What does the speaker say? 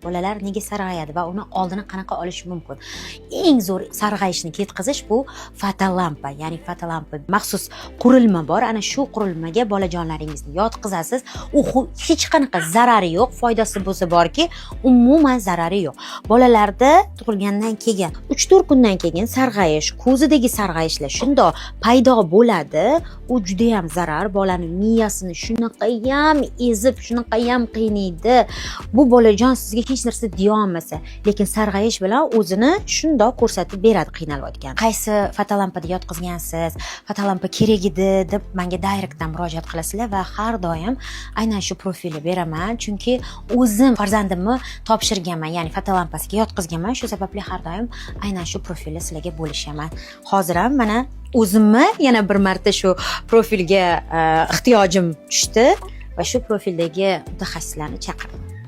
Bolalar nega sarg'ayadi va uni oldini qanaqa olish mumkin? Eng zo'r sarg'ayishni ketkazish bu fotolampa, ya'ni fotolampa maxsus qurilma bor. Ana shu qurilmaga bolajonlaringizni yotqizasiz. U hech qanaqa zarari yo'q, foydasi bo'lsa borki, umuman zarari yo'q. Bolalarda tug'ilgandan keyin 3-4 kundan keyin sarg'ayish, ko'zidagi sarg'ayishlar shundoq paydo bo'ladi. U juda ham zarar, bolani miyasini shunaqayam ezib, shunaqayam qiynaydi. Bu bolajon sizga hech narsa deya olmasa, lekin sarg'ayish bilan o'zini shundoq ko'rsatib beradi qiynalayotgan. Qaysi fotolampada yotqizgansiz, fotolampa kerak edi deb menga direktdan murojaat qilasizlar va har doim aynan shu profilni beraman, chunki o'zim farzandimni topshirganman, ya'ni fotolampasiga yotqizganman. Shu sababli har doim aynan shu profilni sizlarga bo'lishaman. Hozir ham mana o'zimni yana bir marta shu profilga ehtiyojim tushdi va shu profildagi mutaxassislarni chaqirdim.